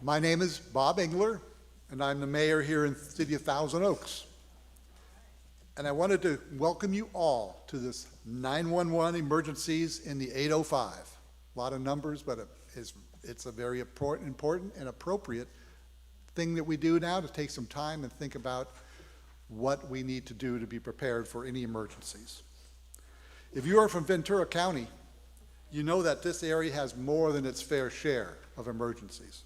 My name is Bob Engler, and I'm the mayor here in the city of Thousand Oaks. And I wanted to welcome you all to this 911 emergencies in the 805. A lot of numbers, but it's a very important and appropriate thing that we do now to take some time and think about what we need to do to be prepared for any emergencies. If you are from Ventura County, you know that this area has more than its fair share of emergencies.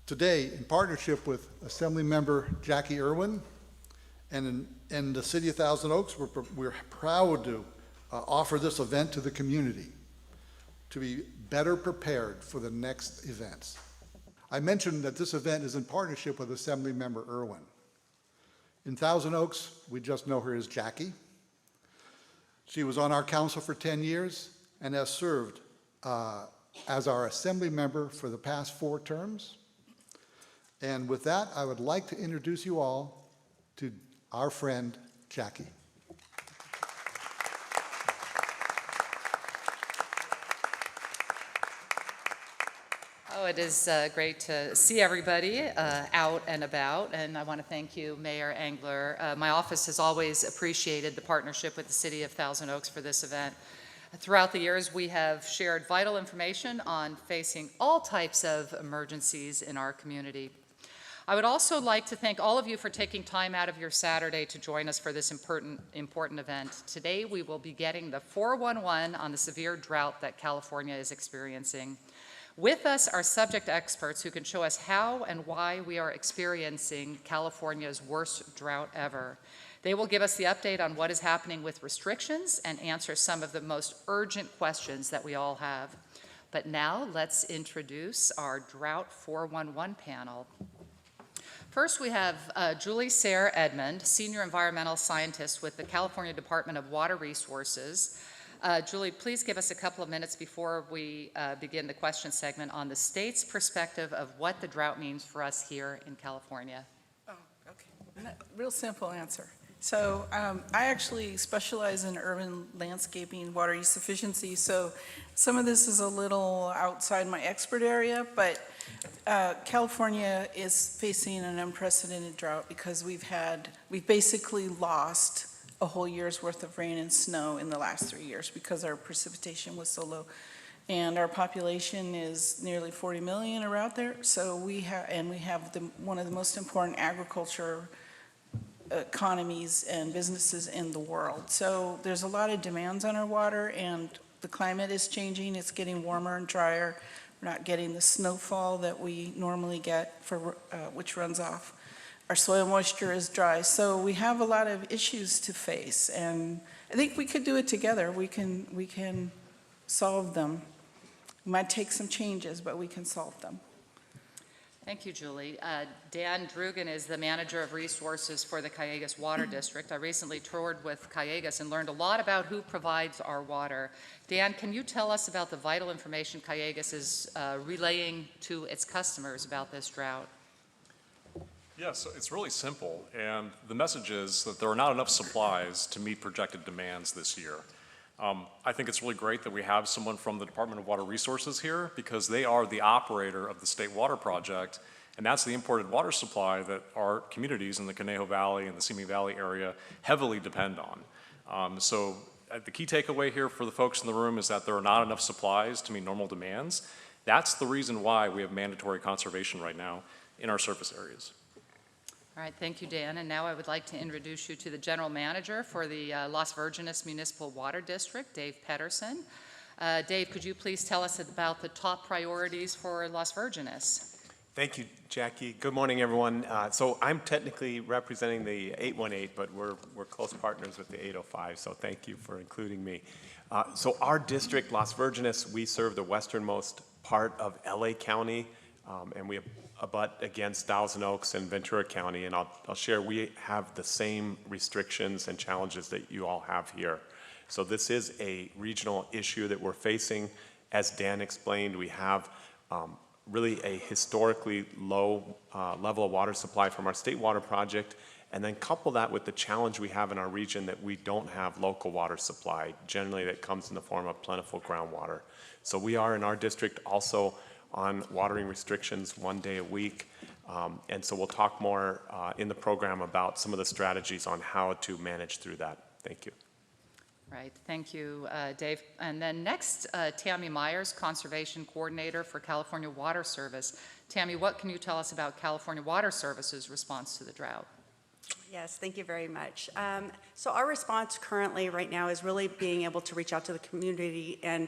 Today, in partnership with Assemblymember Jackie Irwin and the City of Thousand Oaks, we're proud to offer this event to the community to be better prepared for the next events. I mentioned that this event is in partnership with Assemblymember Irwin. In Thousand Oaks, we just know her as Jackie. She was on our council for 10 years and has served as our assembly member for the past 4 terms. And with that, I would like to introduce you all to our friend, Jackie. Oh, it is great to see everybody out and about, and I want to thank you, Mayor Engler. My office has always appreciated the partnership with the City of Thousand Oaks for this event. Throughout the years, we have shared vital information on facing all types of emergencies in our community. I would also like to thank all of you for taking time out of your Saturday to join us for this important event. Today, we will be getting the 411 on the severe drought that California is experiencing. With us are subject experts who can show us how and why we are experiencing California's worst drought ever. They will give us the update on what is happening with restrictions and answer some of the most urgent questions that we all have. But now, let's introduce our Drought 411 panel. First, we have Julie Sayre Edmond, Senior Environmental Scientist with the California Department of Water Resources. Julie, please give us a couple of minutes before we begin the question segment on the state's perspective of what the drought means for us here in California. Oh, okay. Real simple answer. So I actually specialize in urban landscaping, water use efficiency, so some of this is a little outside my expert area, but California is facing an unprecedented drought because we've basically lost a whole year's worth of rain and snow in the last 3 years because our precipitation was so low. And our population is nearly 40 million around there, so we have one of the most important agriculture economies and businesses in the world. So there's a lot of demands on our water, and the climate is changing. It's getting warmer and drier. We're not getting the snowfall that we normally get which runs off. Our soil moisture is dry. So we have a lot of issues to face, and I think we could do it together. We can solve them. It might take some changes, but we can solve them. Thank you, Julie. Dan Drugan is the Manager of Resources for the Callegas Water District. I recently toured with Callegas and learned a lot about who provides our water. Dan, can you tell us about the vital information Callegas is relaying to its customers about this drought? Yes, it's really simple, and the message is that there are not enough supplies to meet projected demands this year. I think it's really great that we have someone from the Department of Water Resources here because they are the operator of the State Water Project, and that's the imported water supply that our communities in the Conejo Valley and the Simi Valley area heavily depend on. So the key takeaway here for the folks in the room is that there are not enough supplies to meet normal demands. That's the reason why we have mandatory conservation right now in our surface areas. All right, thank you, Dan. And now I would like to introduce you to the General Manager for the Las Virgenes Municipal Water District, Dave Pedersen. Dave, could you please tell us about the top priorities for Las Virgenes? Thank you, Jackie. Good morning, everyone. So I'm technically representing the 818, but we're close partners with the 805, so thank you for including me. So our district, Las Virgenes, we serve the westernmost part of LA County, and we abut against Thousand Oaks and Ventura County, and I'll share we have the same restrictions and challenges that you all have here. So this is a regional issue that we're facing. As Dan explained, we have really a historically low level of water supply from our state water project, and then couple that with the challenge we have in our region that we don't have local water supply. Generally that comes in the form of plentiful groundwater. So we are in our district also on watering restrictions 1 day a week. And so we'll talk more in the program about some of the strategies on how to manage through that. Thank you. Right, thank you, Dave. And then next, Tammy Myers, Conservation Coordinator for California Water Service. Tammy, what can you tell us about California Water Service's response to the drought? Yes, thank you very much. So our response currently right now is really being able to reach out to the community and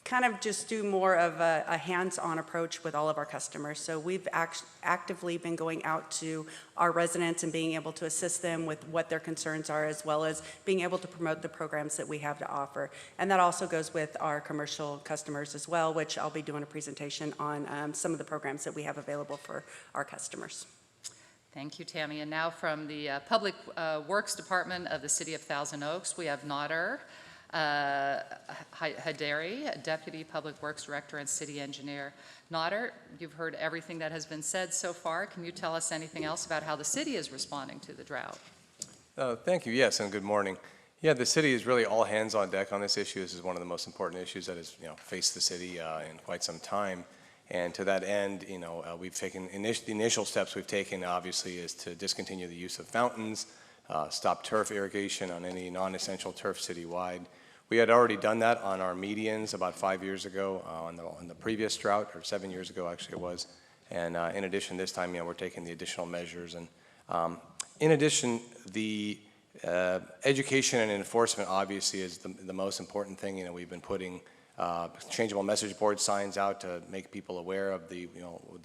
kind of just do more of a hands-on approach with all of our customers. So we've actively been going out to our residents and being able to assist them with what their concerns are, as well as being able to promote the programs that we have to offer. And that also goes with our commercial customers as well, which I'll be doing a presentation on some of the programs that we have available for our customers. Thank you, Tammy. And now from the Public Works Department of the City of Thousand Oaks, we have Nader Haderi, Deputy Public Works Director and City Engineer. Nader, you've heard everything that has been said so far. Can you tell us anything else about how the city is responding to the drought? Thank you. Yes, and good morning. Yeah, the city is really all hands on deck on this issue. This is one of the most important issues that has faced the city in quite some time. And to that end, we've taken the initial steps we've taken, obviously, is to discontinue the use of fountains, stop turf irrigation on any non-essential turf citywide. We had already done that on our medians about 5 years ago on the previous drought, or 7 years ago actually it was. And in addition, this time, we're taking the additional measures. And in addition, the education and enforcement obviously is the most important thing. We've been putting changeable message board signs out to make people aware of the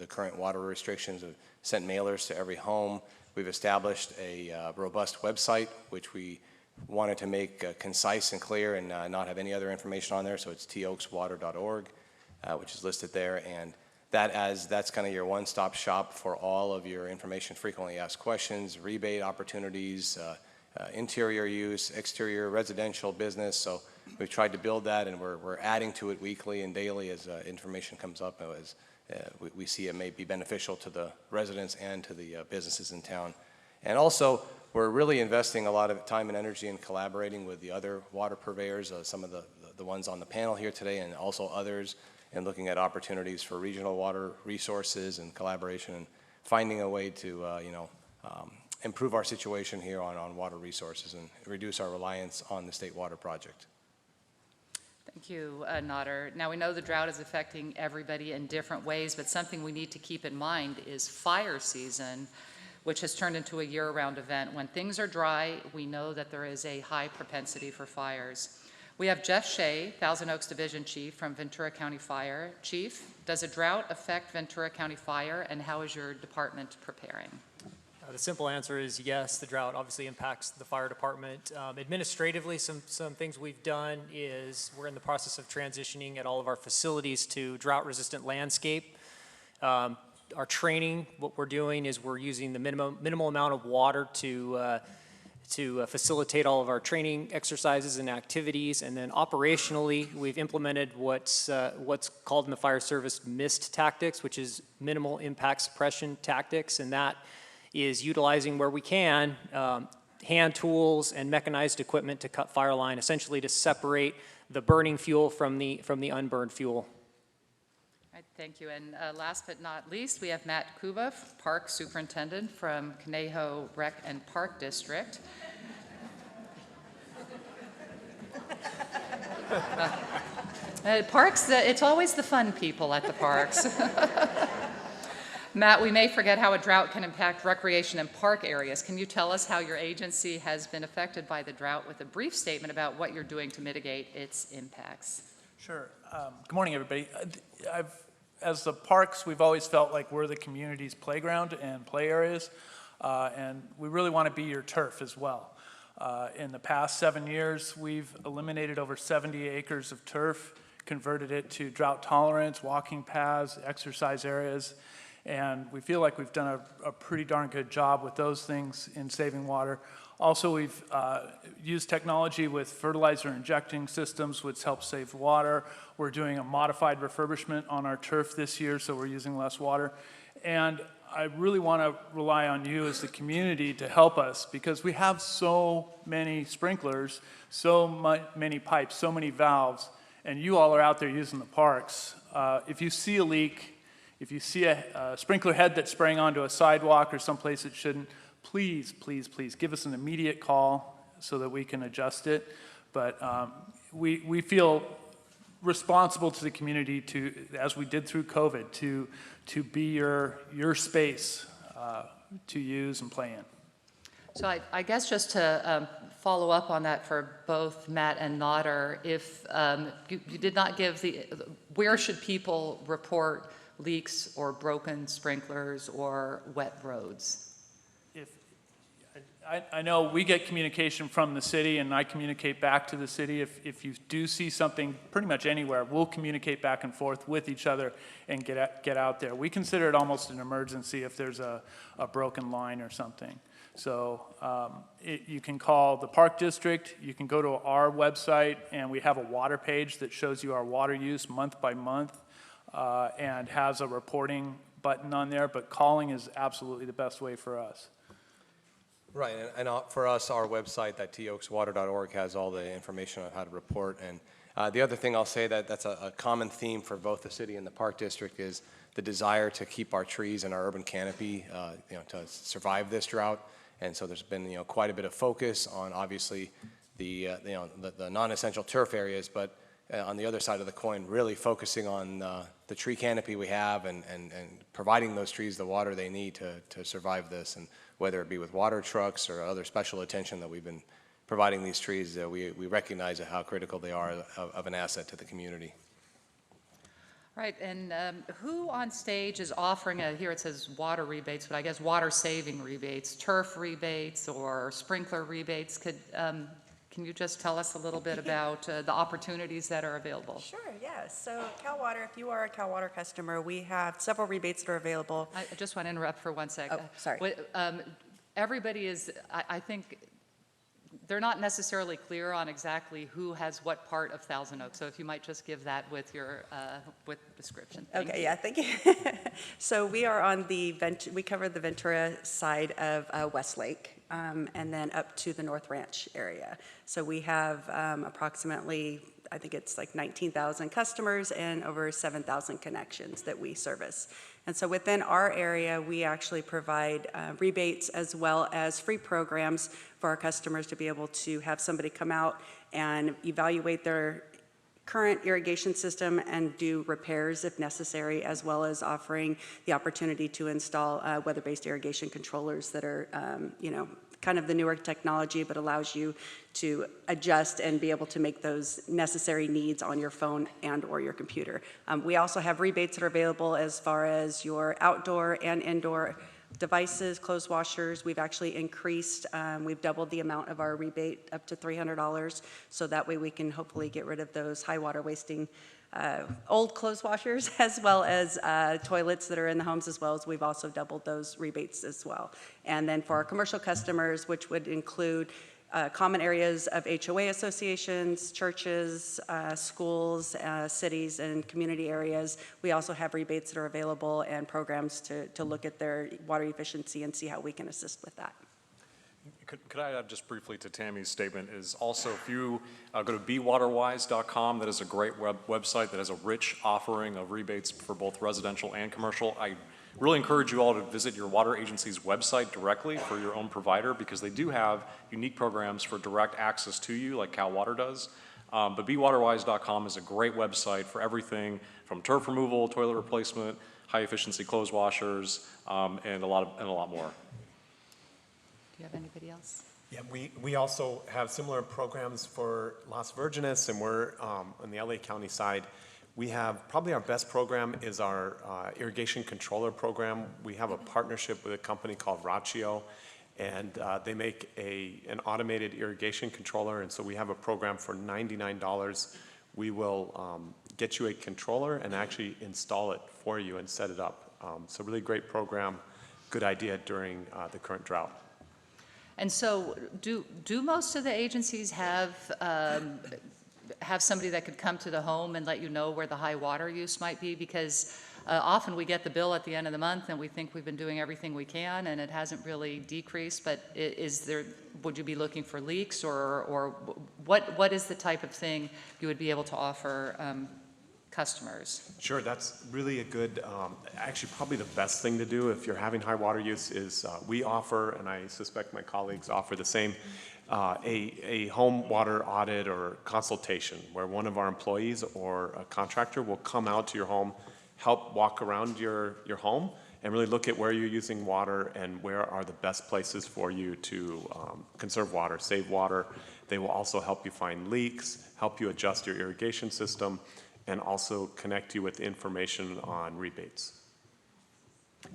current water restrictions. We've sent mailers to every home. We've established a robust website, which we wanted to make concise and clear and not have any other information on there. So it's toakswater.org, which is listed there. And that's kind of your one-stop shop for all of your information, frequently asked questions, rebate opportunities, interior use, exterior residential business. So we've tried to build that, and we're adding to it weekly and daily as information comes up, as we see it may be beneficial to the residents and to the businesses in town. And also, we're really investing a lot of time and energy in collaborating with the other water purveyors, some of the ones on the panel here today, and also others, and looking at opportunities for regional water resources and collaboration, and finding a way to improve our situation here on water resources and reduce our reliance on the State Water Project. Thank you, Nader. Now, we know the drought is affecting everybody in different ways, but something we need to keep in mind is fire season, which has turned into a year-round event. When things are dry, we know that there is a high propensity for fires. We have Jeff Shea, Thousand Oaks Division Chief from Ventura County Fire. Chief, does a drought affect Ventura County Fire, and how is your department preparing? The simple answer is yes. The drought obviously impacts the fire department. Administratively, some things we've done is we're in the process of transitioning at all of our facilities to drought-resistant landscape. Our training, what we're doing is we're using the minimal amount of water to facilitate all of our training exercises and activities. And then operationally, we've implemented what's called in the fire service MIST tactics, which is minimal impact suppression tactics, and that is utilizing where we can hand tools and mechanized equipment to cut fire line, essentially to separate the burning fuel from the unburned fuel. All right, thank you. And last but not least, we have Matt Kuba, Park Superintendent from Conejo Rec and Park District. Parks, it's always the fun people at the parks. Matt, we may forget how a drought can impact recreation and park areas. Can you tell us how your agency has been affected by the drought with a brief statement about what you're doing to mitigate its impacts? Sure. Good morning, everybody. As the parks, we've always felt like we're the community's playground and play areas, and we really want to be your turf as well. In the past 7 years, we've eliminated over 70 acres of turf, converted it to drought tolerance, walking paths, exercise areas, and we feel like we've done a pretty darn good job with those things in saving water. Also, we've used technology with fertilizer injecting systems, which helps save water. We're doing a modified refurbishment on our turf this year, so we're using less water. And I really want to rely on you as the community to help us, because we have so many sprinklers, so many pipes, so many valves, and you all are out there using the parks, if you see a leak, if you see a sprinkler head that's spraying onto a sidewalk or someplace it shouldn't, please, please, please give us an immediate call so that we can adjust it. But we feel responsible to the community to, as we did through COVID, to be your space to use and play in. So I guess just to follow up on that for both Matt and Nodder, if you did not give where should people report leaks or broken sprinklers or wet roads? I know we get communication from the city, and I communicate back to the city. If you do see something pretty much anywhere, we'll communicate back and forth with each other and get out there. We consider it almost an emergency if there's a broken line or something. So you can call the Park District, you can go to our website, and we have a water page that shows you our water use month by month and has a reporting button on there, but calling is absolutely the best way for us. Right, and for us, our website, that toakswater.org, has all the information on how to report. And the other thing I'll say that's a common theme for both the city and the Park District is the desire to keep our trees and our urban canopy, to survive this drought. And so there's been, quite a bit of focus on obviously the non-essential turf areas, but on the other side of the coin, really focusing on the tree canopy we have and providing those trees the water they need to survive this. And whether it be with water trucks or other special attention that we've been providing these trees, we recognize how critical they are of an asset to the community. Right, and who on stage is offering here it says water rebates, but I guess water saving rebates, turf rebates or sprinkler rebates? Can you just tell us a little bit about the opportunities that are available? Sure, yeah. So Cal Water, if you are a Cal Water customer, we have several rebates that are available. I just want to interrupt for 1 second. Oh, sorry. Everybody is, I think, they're not necessarily clear on exactly who has what part of Thousand Oaks. So if you might just give that with your with description. Thank you. Yeah, thank you. So we are on we cover the Ventura side of Westlake, and then up to the North Ranch area. So we have approximately, I think it's like 19,000 customers and over 7,000 connections that we service. And so within our area, we actually provide rebates as well as free programs for our customers to be able to have somebody come out and evaluate their current irrigation system and do repairs if necessary, as well as offering the opportunity to install weather-based irrigation controllers that are, kind of the newer technology, but allows you to adjust and be able to make those necessary needs on your phone and or your computer. We also have rebates that are available as far as your outdoor and indoor devices, clothes washers. We've actually increased, we've doubled the amount of our rebate up to $300, so that way we can hopefully get rid of those high water wasting old clothes washers, as well as toilets that are in the homes as well. As we've also doubled those rebates as well. And then for our commercial customers, which would include common areas of HOA associations, churches, schools, cities, and community areas, we also have rebates that are available and programs to look at their water efficiency and see how we can assist with that. Could I add just briefly to Tammy's statement is also if you go to bewaterwise.com, that is a great website that has a rich offering of rebates for both residential and commercial. I really encourage you all to visit your water agency's website directly for your own provider, because they do have unique programs for direct access to you like Cal Water does. But bewaterwise.com is a great website for everything from turf removal, toilet replacement, high efficiency clothes washers, and a lot more. Do you have anybody else? Yeah, we also have similar programs for Las Virgenes, and we're on the LA County side. We have probably our best program is our irrigation controller program. We have a partnership with a company called Raccio, and they make an automated irrigation controller, and so we have a program for $99. We will get you a controller and actually install it for you and set it up. So really great program, good idea during the current drought. And so do most of the agencies have somebody that could come to the home and let you know where the high water use might be? Because often we get the bill at the end of the month and we think we've been doing everything we can and it hasn't really decreased, but would you be looking for leaks or what is the type of thing you would be able to offer customers? Sure, that's really a good, actually probably the best thing to do if you're having high water use is we offer, and I suspect my colleagues offer the same, a home water audit or consultation where one of our employees or a contractor will come out to your home, help walk around your home and really look at where you're using water and where are the best places for you to conserve water, save water. They will also help you find leaks, help you adjust your irrigation system, and also connect you with information on rebates.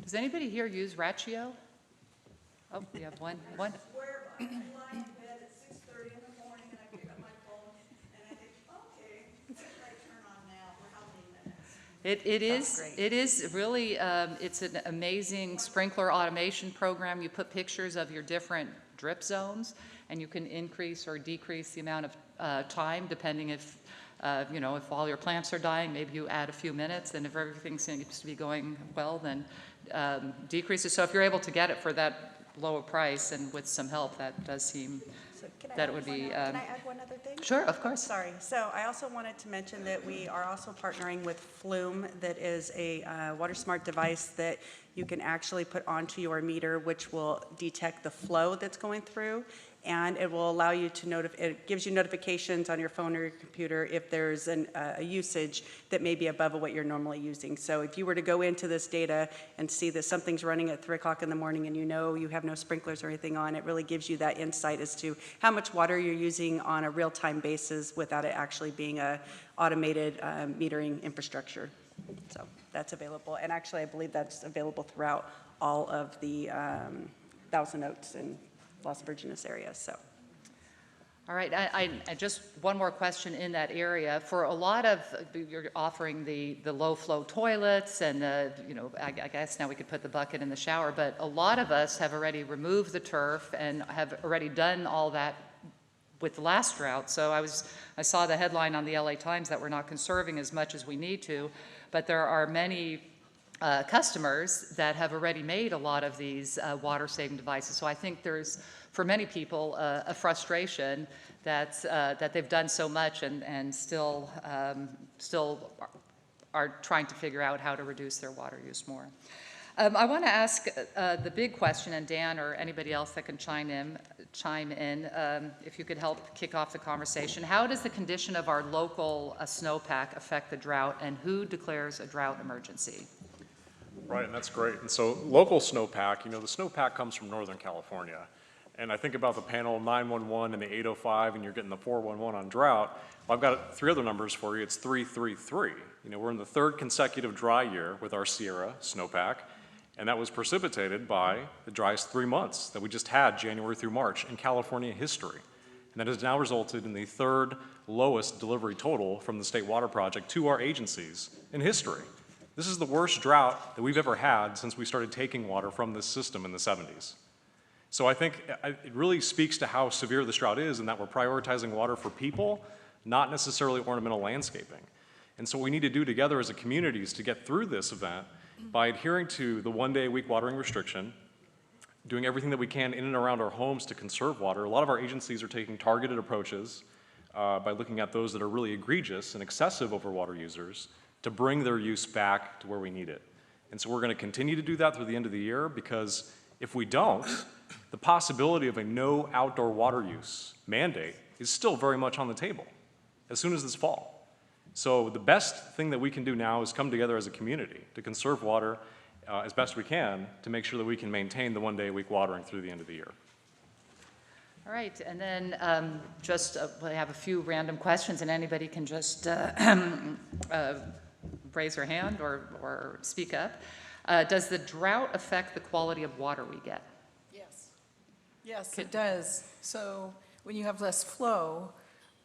Does anybody here use Ratio? Oh, we have one. I lie in bed at 6:30 in the morning and I pick up my phone and I think, okay, what should I turn on now for how many minutes? It is really, it's an amazing sprinkler automation program. You put pictures of your different drip zones and you can increase or decrease the amount of time depending if if all your plants are dying, maybe you add a few minutes, and if everything seems to be going well, then decrease it. So if you're able to get it for that lower price and with some help, that does seem So can I that add it would be. can I add one other thing? Sure, of course. Sorry. So I also wanted to mention that we are also partnering with Flume, that is a water smart device that you can actually put onto your meter, which will detect the flow that's going through. And it will allow you to it gives you notifications on your phone or your computer if there's a usage that may be above what you're normally using. So if you were to go into this data and see that something's running at 3 o'clock in the morning and you have no sprinklers or anything on, it really gives you that insight as to how much water you're using on a real-time basis without it actually being a automated metering infrastructure. So that's available. And actually, I believe that's available throughout all of the Thousand Oaks and Las Virgenes area, so. All right, I just one more question in that area. For a lot of, you're offering the low flow toilets and I guess now we could put the bucket in the shower, but a lot of us have already removed the turf and have already done all that with the last drought. So I saw the headline on the LA Times that we're not conserving as much as we need to, but there are many customers that have already made a lot of these water-saving devices. So I think there's, for many people, a frustration that they've done so much and still are trying to figure out how to reduce their water use more. I want to ask the big question, and Dan or anybody else that can chime in, if you could help kick off the conversation. How does the condition of our local snowpack affect the drought, and who declares a drought emergency? Right, and that's great. And so local snowpack, the snowpack comes from Northern California. And I think about the panel 911 and the 805, and you're getting the 411 on drought. Well, I've got 3 other numbers for you. It's 333. We're in the 3rd consecutive dry year with our Sierra snowpack, and that was precipitated by the driest 3 months that we just had, January through March, in California history. And that has now resulted in the 3rd lowest delivery total from the State Water Project to our agencies in history. This is the worst drought that we've ever had since we started taking water from this system in the 70s. So I think it really speaks to how severe this drought is and that we're prioritizing water for people, not necessarily ornamental landscaping. And so what we need to do together as a community is to get through this event by adhering to the 1-day-a-week watering restriction, doing everything that we can in and around our homes to conserve water. A lot of our agencies are taking targeted approaches by looking at those that are really egregious and excessive over water users to bring their use back to where we need it. And so we're going to continue to do that through the end of the year, because if we don't, the possibility of a no outdoor water use mandate is still very much on the table as soon as this fall. So the best thing that we can do now is come together as a community to conserve water as best we can to make sure that we can maintain the 1-day-a-week watering through the end of the year. All right, and then I have a few random questions, and anybody can just raise your hand or speak up. Does the drought affect the quality of water we get? Yes. Yes, it does. So when you have less flow,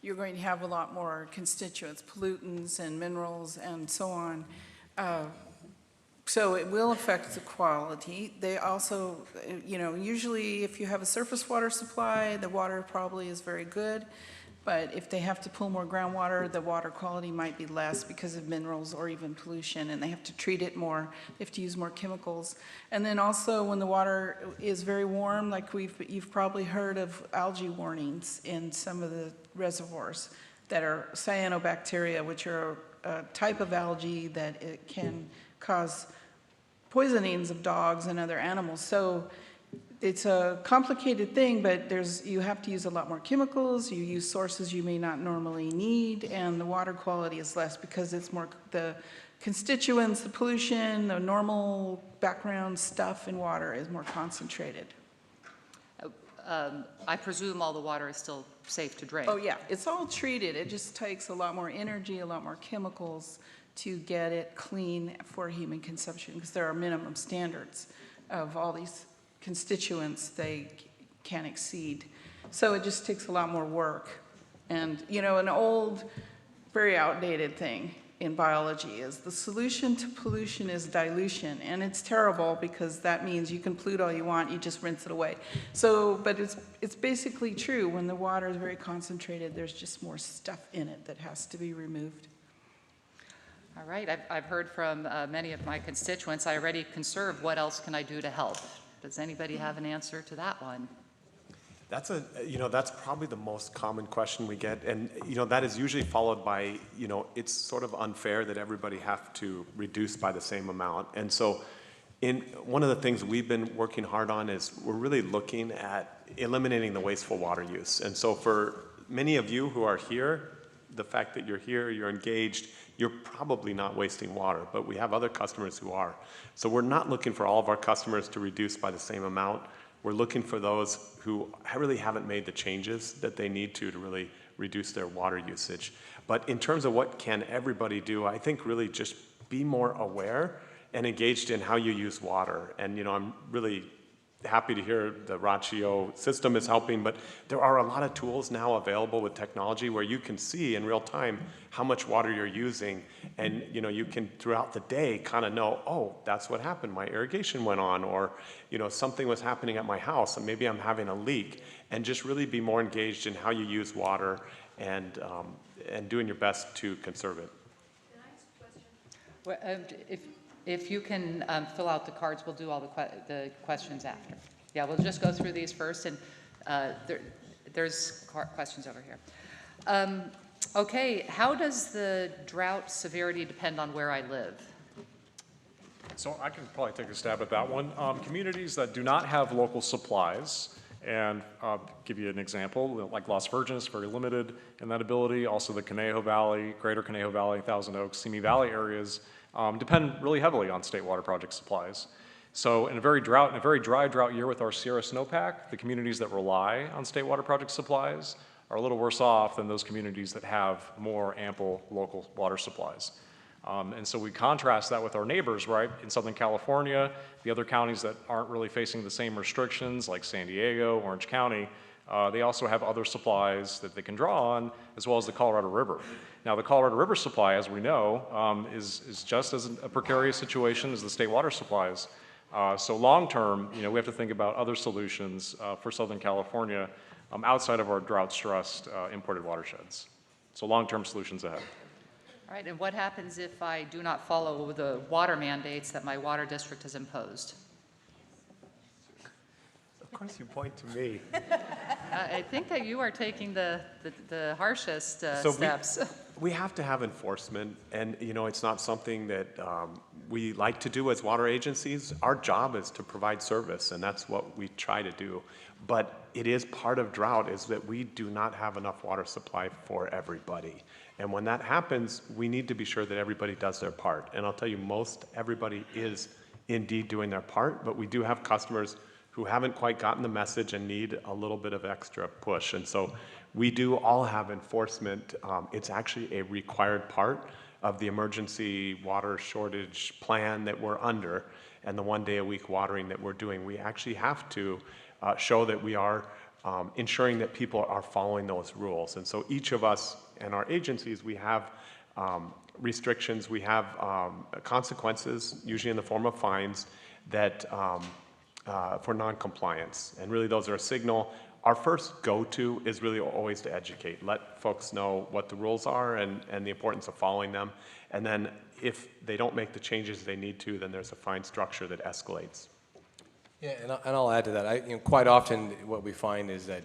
you're going to have a lot more constituents, pollutants and minerals and so on. So it will affect the quality. They also, usually if you have a surface water supply, the water probably is very good. But if they have to pull more groundwater, the water quality might be less because of minerals or even pollution, and they have to treat it more, they have to use more chemicals. And then also, when the water is very warm, like you've probably heard of algae warnings in some of the reservoirs that are cyanobacteria, which are a type of algae that it can cause poisonings of dogs and other animals. So it's a complicated thing, but you have to use a lot more chemicals, you use sources you may not normally need, and the water quality is less because it's more the constituents, the pollution, the normal background stuff in water is more concentrated. I presume all the water is still safe to drink. Oh, yeah, it's all treated. It just takes a lot more energy, a lot more chemicals to get it clean for human consumption, because there are minimum standards of all these constituents they can't exceed. So it just takes a lot more work. And, you know, an old, very outdated thing in biology is the solution to pollution is dilution. And it's terrible because that means you can pollute all you want, you just rinse it away. So, but it's basically true. When the water is very concentrated, there's just more stuff in it that has to be removed. All right, I've heard from many of my constituents, I already conserve, what else can I do to help? Does anybody have an answer to that one? That's probably the most common question we get. And, that is usually followed by, it's sort of unfair that everybody have to reduce by the same amount. And so one of the things we've been working hard on is we're really looking at eliminating the wasteful water use. And so for many of you who are here, the fact that you're here, you're engaged, you're probably not wasting water, but we have other customers who are. So we're not looking for all of our customers to reduce by the same amount. We're looking for those who really haven't made the changes that they need to really reduce their water usage. But in terms of what can everybody do, I think really just be more aware and engaged in how you use water. And I'm really happy to hear the Ratio system is helping, but there are a lot of tools now available with technology where you can see in real time how much water you're using, and you can throughout the day kind of know, oh, that's what happened, my irrigation went on, or something was happening at my house and maybe I'm having a leak, and just really be more engaged in how you use water and doing your best to conserve it. Well, if you can fill out the cards, we'll do all the questions after. Yeah, we'll just go through these first, and there's questions over here. Okay, how does the drought severity depend on where I live? So I can probably take a stab at that one. Communities that do not have local supplies, and give you an example, like Las Virgenes, very limited in that ability. Also the Conejo Valley, Greater Conejo Valley, Thousand Oaks, Simi Valley areas depend really heavily on State Water Project supplies. So in a very dry drought year with our Sierra snowpack, the communities that rely on State Water Project supplies are a little worse off than those communities that have more ample local water supplies. And so we contrast that with our neighbors, right? In Southern California, the other counties that aren't really facing the same restrictions, like San Diego, Orange County, they also have other supplies that they can draw on, as well as the Colorado River. Now, the Colorado River supply, as we know, is just as a precarious situation as the state water supplies. So long-term, we have to think about other solutions for Southern California outside of our drought-stressed imported watersheds. So long-term solutions ahead. All right, and what happens if I do not follow the water mandates that my water district has imposed? Of course you point to me. I think that you are taking the harshest So steps. We have to have enforcement, and it's not something that we like to do as water agencies. Our job is to provide service, and that's what we try to do. But it is part of drought is that we do not have enough water supply for everybody. And when that happens, we need to be sure that everybody does their part. And I'll tell you, most everybody is indeed doing their part, but we do have customers who haven't quite gotten the message and need a little bit of extra push. And so we do all have enforcement. It's actually a required part of the emergency water shortage plan that we're under and the 1 day a week watering that we're doing. We actually have to show that we are ensuring that people are following those rules. And so each of us and our agencies, we have restrictions, we have consequences, usually in the form of fines, that for noncompliance. And really those are a signal our first go-to is really always to educate, let folks know what the rules are and the importance of following them. And then if they don't make the changes they need to, then there's a fine structure that escalates. Yeah, and I'll add to that. Quite often what we find is that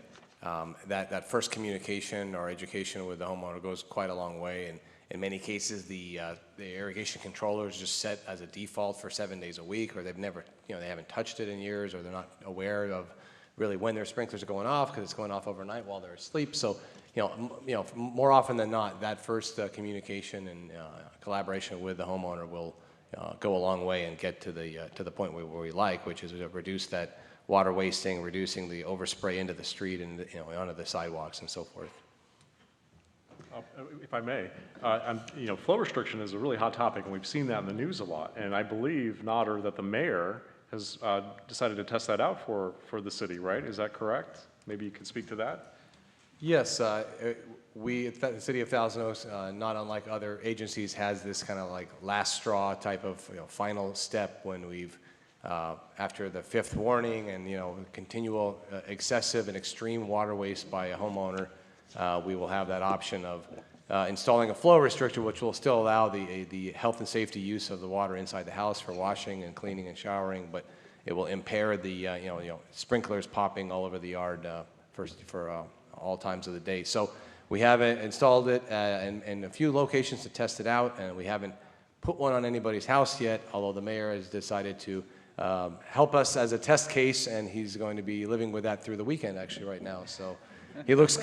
that first communication or education with the homeowner goes quite a long way. And in many cases, the irrigation controller is just set as a default for 7 days a week, or they've never, they haven't touched it in years, or they're not aware of really when their sprinklers are going off because it's going off overnight while they're asleep. So, more often than not, that first communication and collaboration with the homeowner will go a long way and get to the point where we like, which is to reduce that water wasting, reducing the overspray into the street and onto the sidewalks and so forth. If I may, flow restriction is a really hot topic, and we've seen that in the news a lot. And I believe, Nodder, that the mayor has decided to test that out for the city, right? Is that correct? Maybe you could speak to that? Yes, we at the City of Thousand Oaks, not unlike other agencies, has this kind of like last straw type of final step when we've after the fifth warning and continual excessive and extreme water waste by a homeowner, we will have that option of installing a flow restrictor, which will still allow the health and safety use of the water inside the house for washing and cleaning and showering, but it will impair the sprinklers popping all over the yard for all times of the day. So we have installed it in a few locations to test it out, and we haven't put one on anybody's house yet, although the mayor has decided to help us as a test case, and he's going to be living with that through the weekend actually right now. So he looks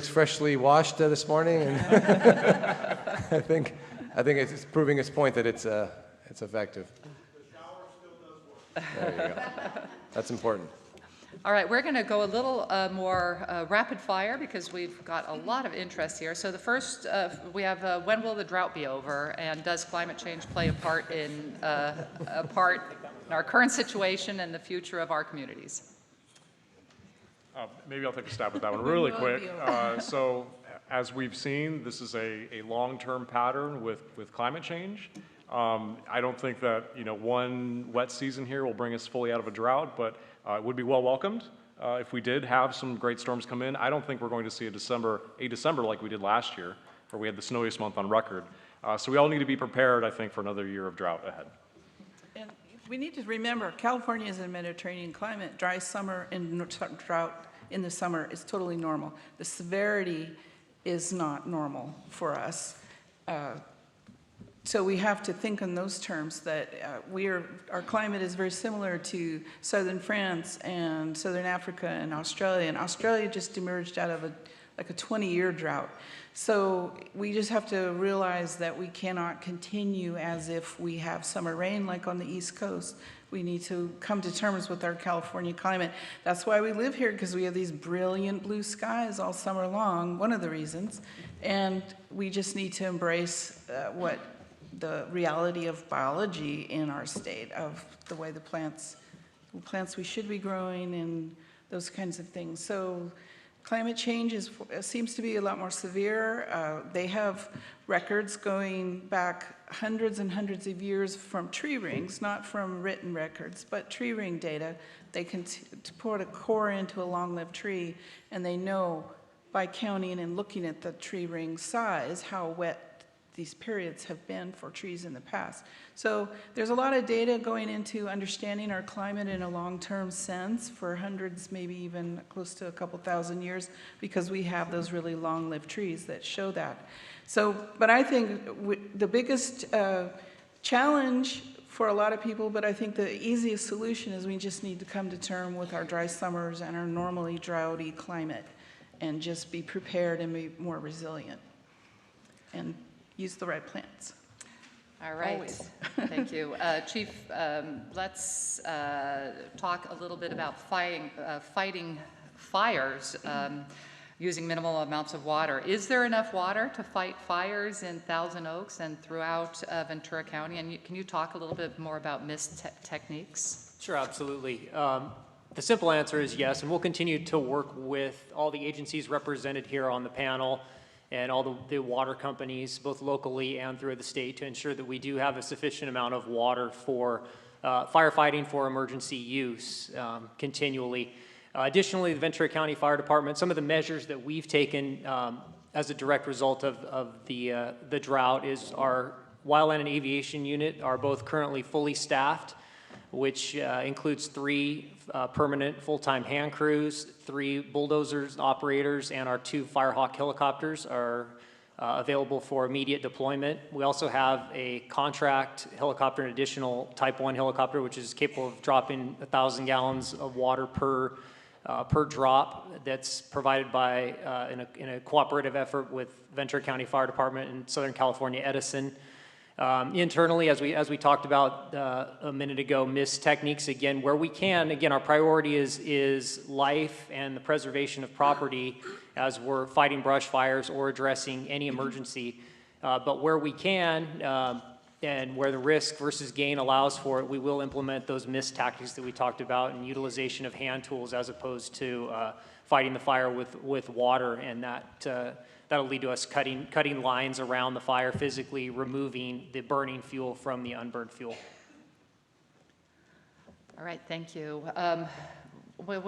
freshly washed this morning, and I think it's proving its point that it's effective. The shower still does work. There you go. That's important. All right, we're going to go a little more rapid fire because we've got a lot of interest here. So the first, we have when will the drought be over, and does climate change play a part in our current situation and the future of our communities? Maybe I'll take a stab at that one really quick. So as we've seen, this is a long-term pattern with climate change. I don't think that one wet season here will bring us fully out of a drought, but it would be well welcomed if we did have some great storms come in. I don't think we're going to see a December like we did last year, where we had the snowiest month on record. So we all need to be prepared, I think, for another year of drought ahead. And we need to remember, California is a Mediterranean climate. Dry summer and drought in the summer is totally normal. The severity is not normal for us. So we have to think in those terms that our climate is very similar to southern France and southern Africa and Australia. And Australia just emerged out of a 20-year drought. So we just have to realize that we cannot continue as if we have summer rain like on the East Coast. We need to come to terms with our California climate. That's why we live here, because we have these brilliant blue skies all summer long, one of the reasons. And we just need to embrace what the reality of biology in our state, of the way the plants we should be growing and those kinds of things. So climate change seems to be a lot more severe. They have records going back hundreds and hundreds of years from tree rings, not from written records, but tree ring data. They can put a core into a long-lived tree, and they know by counting and looking at the tree ring size how wet these periods have been for trees in the past. So there's a lot of data going into understanding our climate in a long-term sense for hundreds, maybe even close to a couple thousand years, because we have those really long-lived trees that show that. So, but I think the biggest challenge for a lot of people, but I think the easiest solution is we just need to come to terms with our dry summers and our normally droughty climate, and just be prepared and be more resilient. And use the right plants. All right, Always. Thank you. Chief, let's talk a little bit about fighting fires using minimal amounts of water. Is there enough water to fight fires in Thousand Oaks and throughout Ventura County? And can you talk a little bit more about mist techniques? Sure, absolutely. The simple answer is yes, and we'll continue to work with all the agencies represented here on the panel and all the water companies, both locally and through the state, to ensure that we do have a sufficient amount of water for firefighting for emergency use continually. Additionally, the Ventura County Fire Department, some of the measures that we've taken as a direct result of the drought is our wildland and aviation unit are both currently fully staffed, which includes 3 permanent full-time hand crews, 3 bulldozers operators, and our 2 Firehawk helicopters are available for immediate deployment. We also have a contract helicopter, an additional Type 1 helicopter, which is capable of dropping 1,000 gallons of water per drop. That's provided by in a cooperative effort with Ventura County Fire Department in Southern California, Edison. Internally, as we talked about a minute ago, mist techniques, again, where we can, again, our priority is life and the preservation of property as we're fighting brush fires or addressing any emergency. But where we can, and where the risk versus gain allows for it, we will implement those mist tactics that we talked about and utilization of hand tools as opposed to fighting the fire with water, and that'll lead to us cutting lines around the fire, physically removing the burning fuel from the unburned fuel. All right, thank you. Well,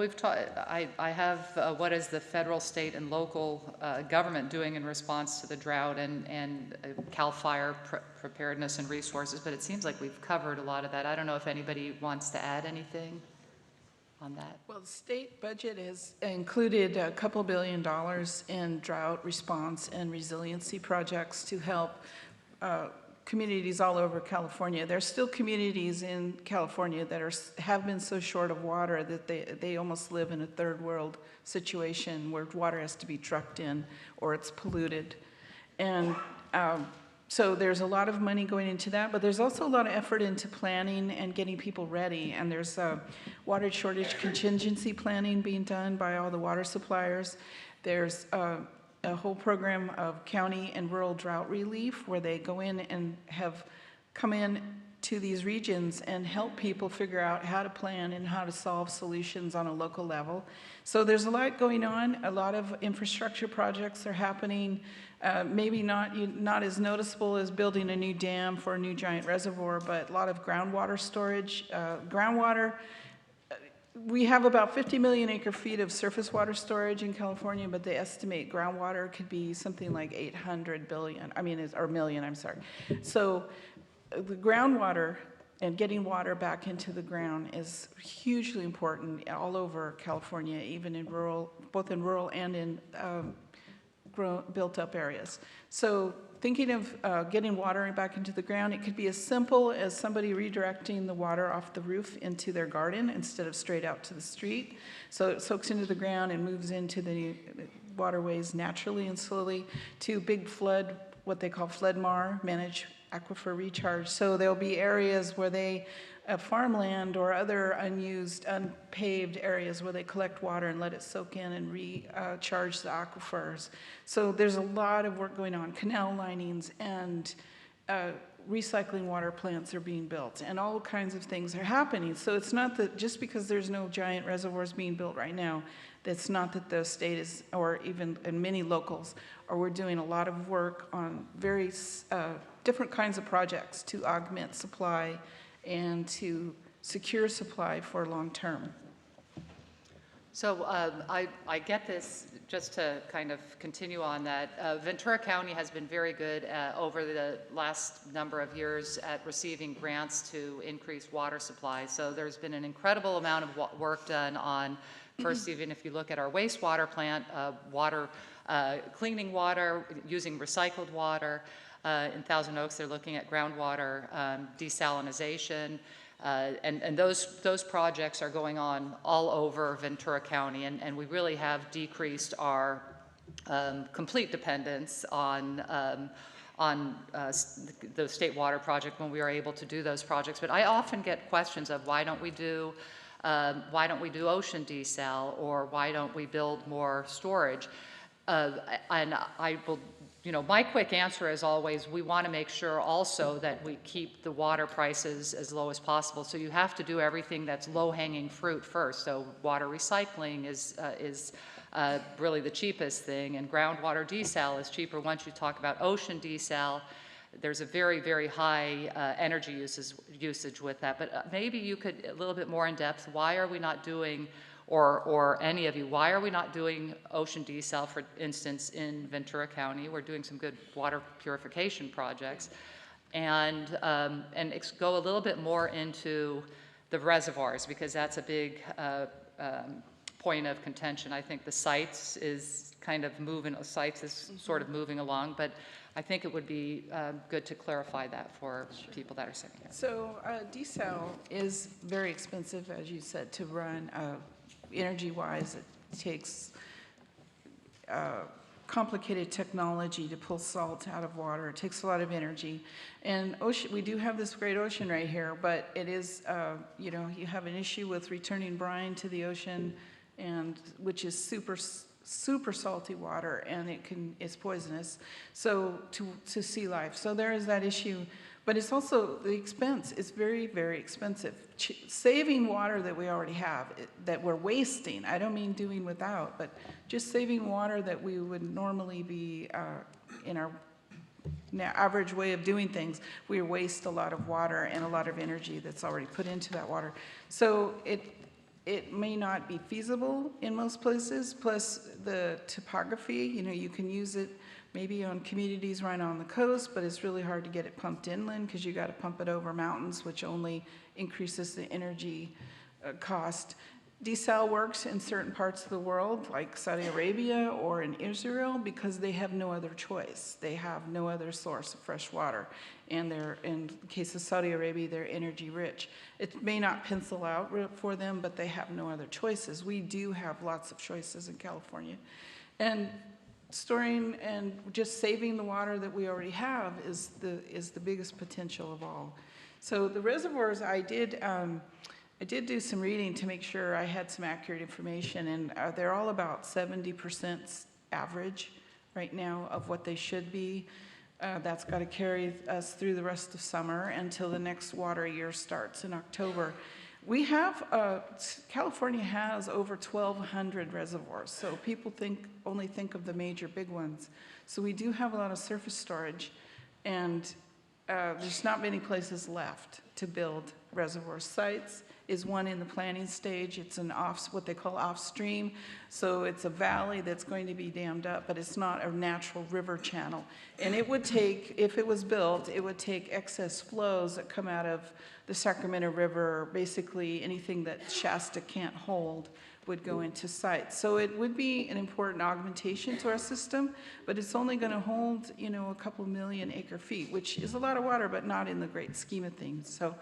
I have what is the federal, state, and local government doing in response to the drought and CAL FIRE preparedness and resources, but it seems like we've covered a lot of that. I don't know if anybody wants to add anything on that. Well, the state budget has included a couple $2 billion in drought response and resiliency projects to help communities all over California. There's still communities in California that have been so short of water that they almost live in a third world situation where water has to be trucked in or it's polluted. And so there's a lot of money going into that, but there's also a lot of effort into planning and getting people ready. And there's water shortage contingency planning being done by all the water suppliers. There's a whole program of county and rural drought relief where they go in and have come in to these regions and help people figure out how to plan and how to solve solutions on a local level. So there's a lot going on. A lot of infrastructure projects are happening. Maybe not as noticeable as building a new dam for a new giant reservoir, but a lot of groundwater storage. Groundwater, we have about 50 million acre feet of surface water storage in California, but they estimate groundwater could be something like 800 billion, or million, I'm sorry. So the groundwater and getting water back into the ground is hugely important all over California, even in rural, both in rural and in built up areas. So thinking of getting water back into the ground, it could be as simple as somebody redirecting the water off the roof into their garden instead of straight out to the street. So it soaks into the ground and moves into the waterways naturally and slowly, to big flood, what they call flood-mar, managed aquifer recharge. So there'll be areas where they, farmland or other unused, unpaved areas where they collect water and let it soak in and recharge the aquifers. So there's a lot of work going on. Canal linings and recycling water plants are being built, and all kinds of things are happening. So it's not that just because there's no giant reservoirs being built right now, that's not that the state is, or even in many locals, or we're doing a lot of work on very different kinds of projects to augment supply and to secure supply for long term. So I get this, just to kind of continue on that. Ventura County has been very good over the last number of years at receiving grants to increase water supply. So there's been an incredible amount of work done on, first, even if you look at our wastewater plant, cleaning water, using recycled water. In Thousand Oaks, they're looking at groundwater desalinization. And those projects are going on all over Ventura County, and we really have decreased our complete dependence on the State Water Project when we are able to do those projects. But I often get questions of why don't we do ocean desal, or why don't we build more storage? And I will. My quick answer is always, we want to make sure also that we keep the water prices as low as possible. So you have to do everything that's low-hanging fruit first. So water recycling is really the cheapest thing, and groundwater desal is cheaper. Once you talk about ocean desal, there's a very, very high energy usage with that. But maybe you could, a little bit more in depth, why are we not doing or any of you, why are we not doing ocean desal, for instance, in Ventura County? We're doing some good water purification projects. And go a little bit more into the reservoirs, because that's a big point of contention. I think the sites is kind of moving, sites is sort of moving along, but I think it would be good to clarify that for people that are sitting here. So desal is very expensive, as you said, to run. Energy-wise, it takes complicated technology to pull salt out of water. It takes a lot of energy. And ocean, we do have this great ocean right here, but it is, you have an issue with returning brine to the ocean, and which is super salty water, and it's poisonous, so to sea life. So there is that issue, but it's also the expense. It's very, very expensive. Saving water that we already have, that we're wasting, I don't mean doing without, but just saving water that we would normally be in our average way of doing things, we waste a lot of water and a lot of energy that's already put into that water. So it may not be feasible in most places, plus the topography, you can use it maybe on communities right on the coast, but it's really hard to get it pumped inland because you got to pump it over mountains, which only increases the energy cost. Desal works in certain parts of the world, like Saudi Arabia or in Israel, because they have no other choice. They have no other source of fresh water. And in the case of Saudi Arabia, they're energy rich. It may not pencil out for them, but they have no other choices. We do have lots of choices in California. And storing and just saving the water that we already have is the biggest potential of all. So the reservoirs, I did do some reading to make sure I had some accurate information, and they're all about 70% average right now of what they should be. That's got to carry us through the rest of summer until the next water year starts in October. We have, California has over 1,200 reservoirs, so people only think of the major big ones. So we do have a lot of surface storage, and there's not many places left to build reservoir sites. Is one in the planning stage. It's what they call off-stream. So it's a valley that's going to be dammed up, but it's not a natural river channel. And it would take, if it was built, it would take excess flows that come out of the Sacramento River. Basically, anything that Shasta can't hold would go into sites. So it would be an important augmentation to our system, but it's only going to hold, a couple million acre feet, which is a lot of water, but not in the great scheme of things. So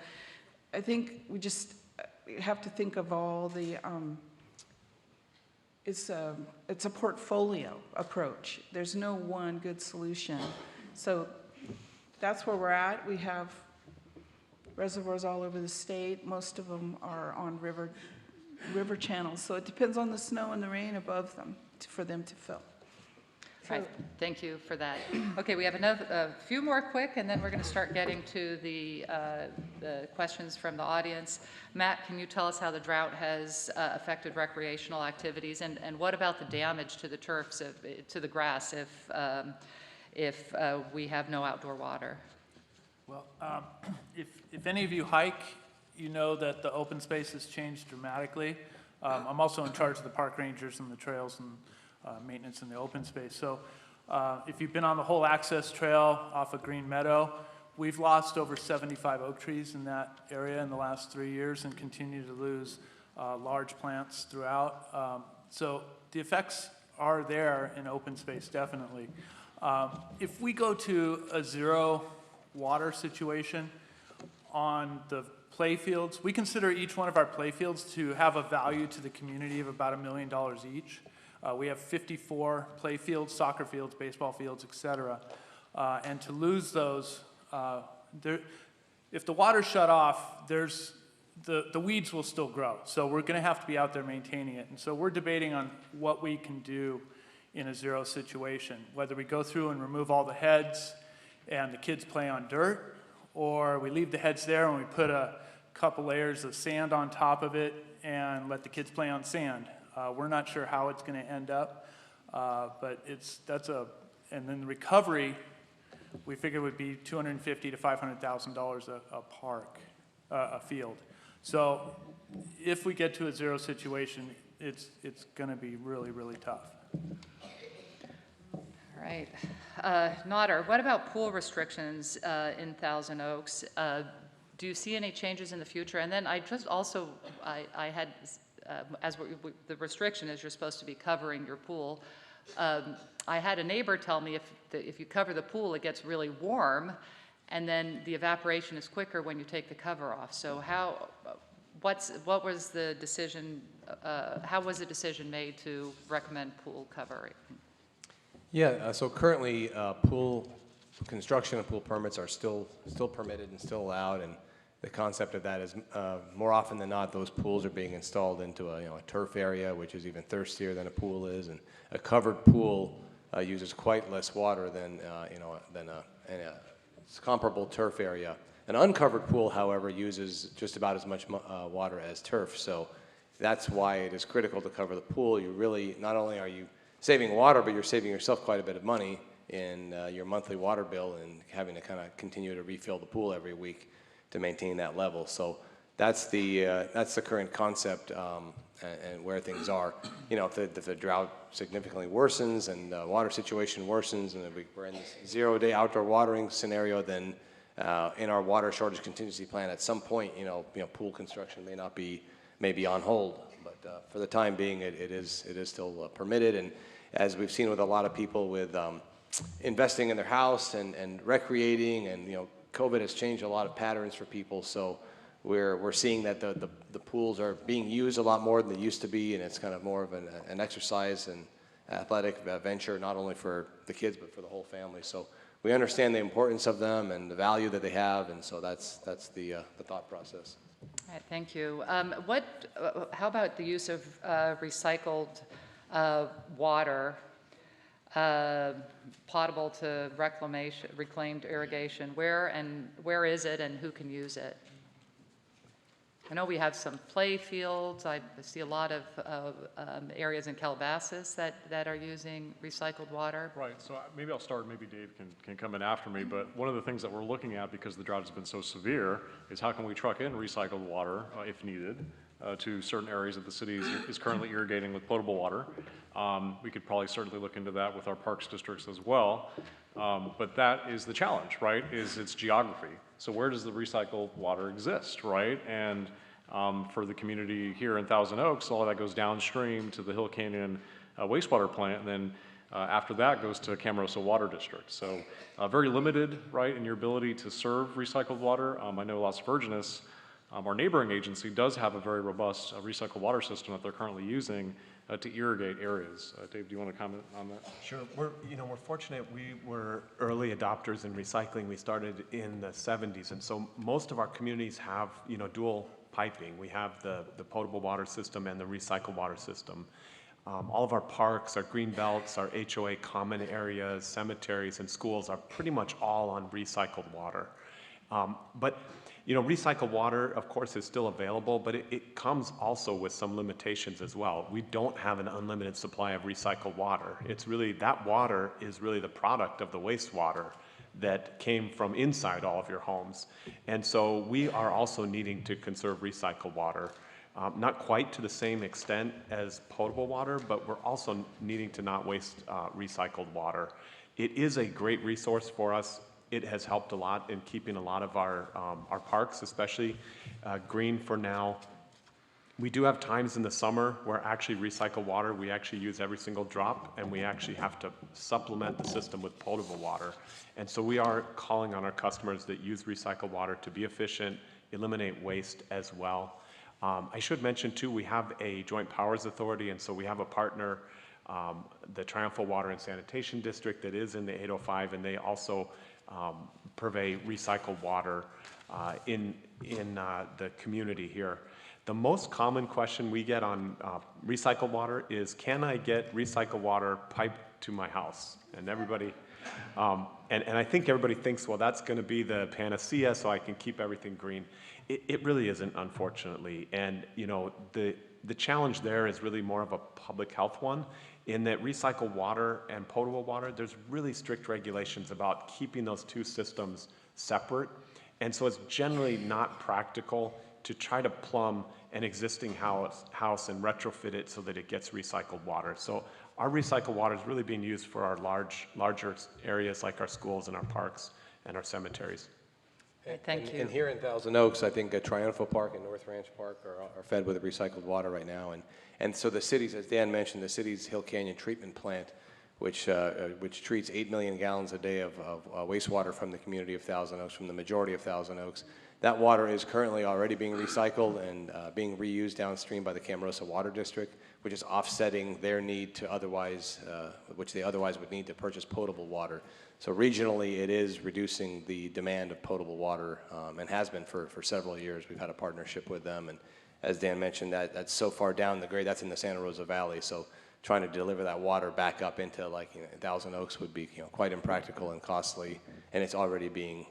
I think we just have to think of all the, it's a portfolio approach. There's no one good solution. So that's where we're at. We have reservoirs all over the state. Most of them are on river channels. So it depends on the snow and the rain above them for them to fill. Right, thank you for that. Okay, we have a few more quick, and then we're going to start getting to the questions from the audience. Matt, can you tell us how the drought has affected recreational activities, and what about the damage to the turfs, to the grass, if we have no outdoor water? Well, if any of you hike, you know that the open space has changed dramatically. I'm also in charge of the park rangers and the trails and maintenance in the open space. So if you've been on the whole access trail off of Green Meadow, we've lost over 75 oak trees in that area in the last 3 years and continue to lose large plants throughout. So the effects are there in open space, definitely. If we go to a zero water situation on the play fields, we consider each one of our play fields to have a value to the community of about $1 million each. We have 54 play fields, soccer fields, baseball fields, et cetera. And to lose those, if the water's shut off, the weeds will still grow. So we're going to have to be out there maintaining it. And so we're debating on what we can do in a zero situation, whether we go through and remove all the heads and the kids play on dirt, or we leave the heads there and we put a couple layers of sand on top of it and let the kids play on sand. We're not sure how it's going to end up, but and then the recovery, we figure would be $250,000 to $500,000 a field. So if we get to a zero situation, it's gonna be really, really tough. All right. Nodder, what about pool restrictions in Thousand Oaks? Do you see any changes in the future? And then I just also, I had, the restriction is you're supposed to be covering your pool. I had a neighbor tell me if you cover the pool, it gets really warm, and then the evaporation is quicker when you take the cover off. So what was the decision, how was the decision made to recommend pool covering? Yeah, so currently, pool construction and pool permits are still permitted and still allowed, and the concept of that is, more often than not, those pools are being installed into a turf area, which is even thirstier than a pool is, and a covered pool uses quite less water than a comparable turf area. An uncovered pool, however, uses just about as much water as turf, so that's why it is critical to cover the pool. You really, not only are you saving water, but you're saving yourself quite a bit of money in your monthly water bill and having to kind of continue to refill the pool every week to maintain that level. So that's the current concept and where things are. You know, if the drought significantly worsens and the water situation worsens and if we're in this 0-day outdoor watering scenario, then in our water shortage contingency plan, at some point, pool construction may be on hold. But for the time being, it is still permitted. And as we've seen with a lot of people with investing in their house and recreating, and COVID has changed a lot of patterns for people. So we're seeing that the pools are being used a lot more than they used to be, and it's kind of more of an exercise and athletic venture, not only for the kids but for the whole family. So we understand the importance of them and the value that they have, and so that's the thought process. All right, thank you. How about the use of recycled water, potable to reclaimed irrigation? Where is it and who can use it? I know we have some play fields. I see a lot of areas in Calabasas that are using recycled water. Right, so maybe I'll start, maybe Dave can come in after me, but one of the things that we're looking at, because the drought has been so severe, is how can we truck in recycled water, if needed, to certain areas that the city is currently irrigating with potable water. We could probably certainly look into that with our parks districts as well, but that is the challenge, right, is its geography. So where does the recycled water exist, right? And for the community here in Thousand Oaks, all of that goes downstream to the Hill Canyon wastewater plant, and then after that goes to Camarosa Water District. So very limited, right, in your ability to serve recycled water. I know Las Virgenes, our neighboring agency, does have a very robust recycled water system that they're currently using to irrigate areas. Dave, do you want to comment on that? Sure. We're fortunate. We were early adopters in recycling. We started in the 70s, and so most of our communities have, dual piping. We have the potable water system and the recycled water system. All of our parks, our green belts, our HOA common areas, cemeteries, and schools are pretty much all on recycled water. But recycled water, of course, is still available, but it comes also with some limitations as well. We don't have an unlimited supply of recycled water. That water is really the product of the wastewater that came from inside all of your homes. And so we are also needing to conserve recycled water. Not quite to the same extent as potable water, but we're also needing to not waste recycled water. It is a great resource for us. It has helped a lot in keeping a lot of our parks, especially green for now. We do have times in the summer where actually recycled water, we actually use every single drop, and we actually have to supplement the system with potable water. And so we are calling on our customers that use recycled water to be efficient, eliminate waste as well. I should mention too, we have a joint powers authority, and so we have a partner, the Triumphal Water and Sanitation District, that is in the 805, and they also purvey recycled water in the community here. The most common question we get on recycled water is, can I get recycled water piped to my house? And everybody, and I think everybody thinks, well, that's going to be the panacea, so I can keep everything green. It really isn't, unfortunately. And the challenge there is really more of a public health one, in that recycled water and potable water, there's really strict regulations about keeping those two systems separate. And so it's generally not practical to try to plumb an existing house and retrofit it so that it gets recycled water. So our recycled water is really being used for our larger areas like our schools and our parks and our cemeteries. Thank you. And here in Thousand Oaks, I think Triumphal Park and North Ranch Park are fed with recycled water right now. And so the cities, as Dan mentioned, the city's Hill Canyon treatment plant, which treats 8 million gallons a day of wastewater from the community of Thousand Oaks, from the majority of Thousand Oaks. That water is currently already being recycled and being reused downstream by the Camarosa Water District, which is offsetting their need to otherwise, which they otherwise would need to purchase potable water. So regionally, it is reducing the demand of potable water and has been for several years. We've had a partnership with them, and as Dan mentioned, that's so far down the grade, that's in the Santa Rosa Valley. So trying to deliver that water back up into like Thousand Oaks would be quite impractical and costly, and it's already being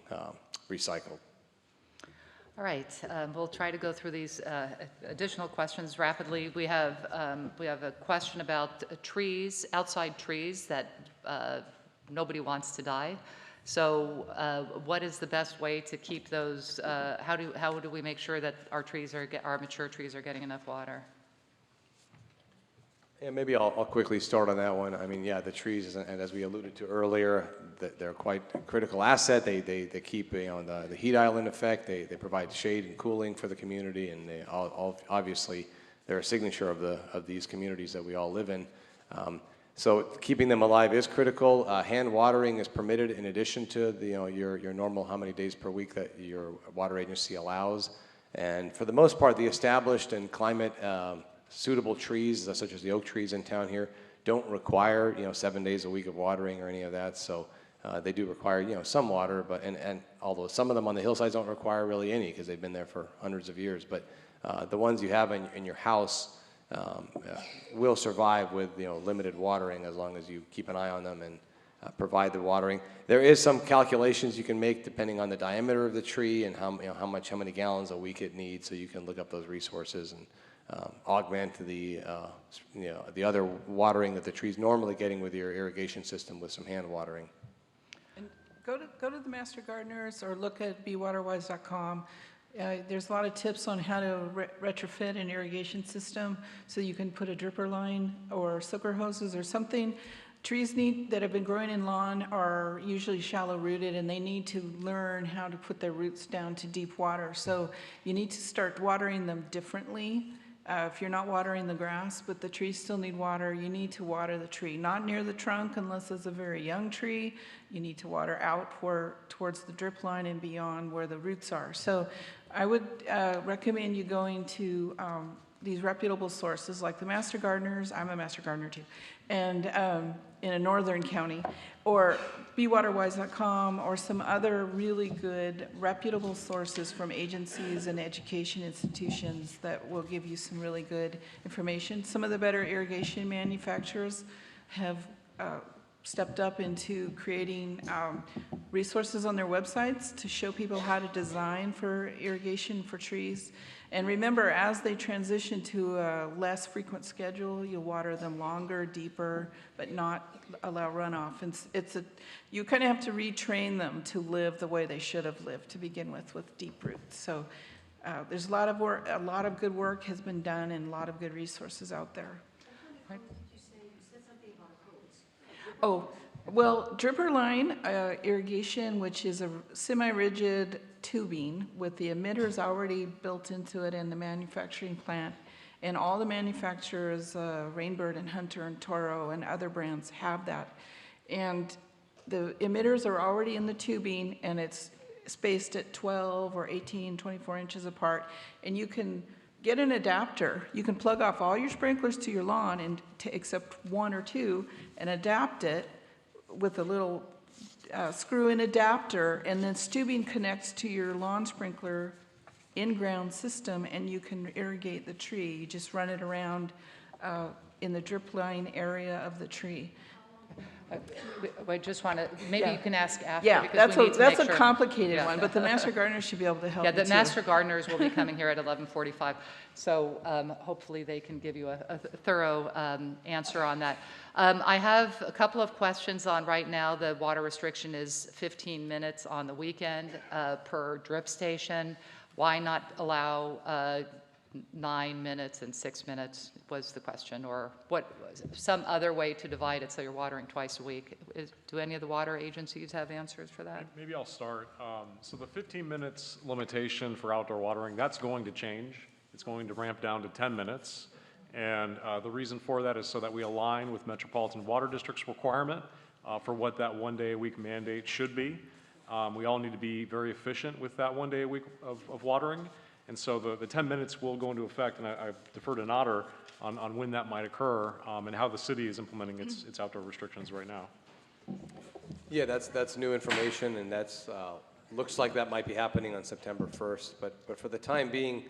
recycled. All right, we'll try to go through these additional questions rapidly. We have a question about trees, outside trees that nobody wants to die. So what is the best way to keep those, how do we make sure that our mature trees are getting enough water? Yeah, maybe I'll quickly start on that one. I mean, yeah, the trees, and as we alluded to earlier, they're quite a critical asset. They keep the heat island effect. They provide shade and cooling for the community, and they obviously they're a signature of these communities that we all live in. So keeping them alive is critical. Hand watering is permitted in addition to your normal how many days per week that your water agency allows. And for the most part, the established and climate suitable trees, such as the oak trees in town here, don't require 7 days a week of watering or any of that. So they do require some water, but and although some of them on the hillsides don't require really any because they've been there for hundreds of years, but the ones you have in your house will survive with limited watering as long as you keep an eye on them and provide the watering. There is some calculations you can make depending on the diameter of the tree and how many gallons a week it needs, so you can look up those resources and augment the other watering that the tree's normally getting with your irrigation system with some hand watering. And go to the Master Gardeners or look at bewaterwise.com. There's a lot of tips on how to retrofit an irrigation system so you can put a dripper line or soaker hoses or something. Trees that have been growing in lawn are usually shallow rooted, and they need to learn how to put their roots down to deep water. So you need to start watering them differently. If you're not watering the grass, but the trees still need water, you need to water the tree. Not near the trunk unless it's a very young tree. You need to water out towards the drip line and beyond where the roots are. So I would recommend you going to these reputable sources like the Master Gardeners. I'm a Master Gardener too. And in a northern county, or bewaterwise.com, or some other really good reputable sources from agencies and education institutions that will give you some really good information. Some of the better irrigation manufacturers have stepped up into creating resources on their websites to show people how to design for irrigation for trees. And remember, as they transition to a less frequent schedule, you'll water them longer, deeper, but not allow runoff. And you kind of have to retrain them to live the way they should have lived to begin with deep roots. So there's a lot of work, a lot of good work has been done, and a lot of good resources out there. What did you say? You said something about hose. Oh, well, dripper line irrigation, which is a semi-rigid tubing with the emitters already built into it in the manufacturing plant. And all the manufacturers, Rainbird and Hunter and Toro and other brands have that. And the emitters are already in the tubing, and it's spaced at 12 or 18, 24 inches apart. And you can get an adapter. You can plug off all your sprinklers to your lawn, and except one or two, and adapt it with a little screw-in adapter, and then tubing connects to your lawn sprinkler in-ground system, and you can irrigate the tree. You just run it around in the drip line area of the tree. I just want to, maybe you can ask after. Yeah, because we need to that's make a sure. complicated Yeah. one, but the Master Gardener should be able to help Yeah, you the too. Master Gardeners will be coming here at 11:45, so hopefully they can give you a thorough answer on that. I have a couple of questions on right now. The water restriction is 15 minutes on the weekend per drip station. Why not allow 9 minutes and 6 minutes was the question, or what, some other way to divide it so you're watering twice a week. Do any of the water agencies have answers for that? Maybe I'll start. So the 15 minutes limitation for outdoor watering, that's going to change. It's going to ramp down to 10 minutes. And the reason for that is so that we align with Metropolitan Water District's requirement for what that 1 day a week mandate should be. We all need to be very efficient with that 1 day a week of watering. And so the 10 minutes will go into effect, and I defer to Nader on when that might occur and how the city is implementing its outdoor restrictions right now. Yeah, that's new information, and that's, looks like that might be happening on September 1st. But for the time being,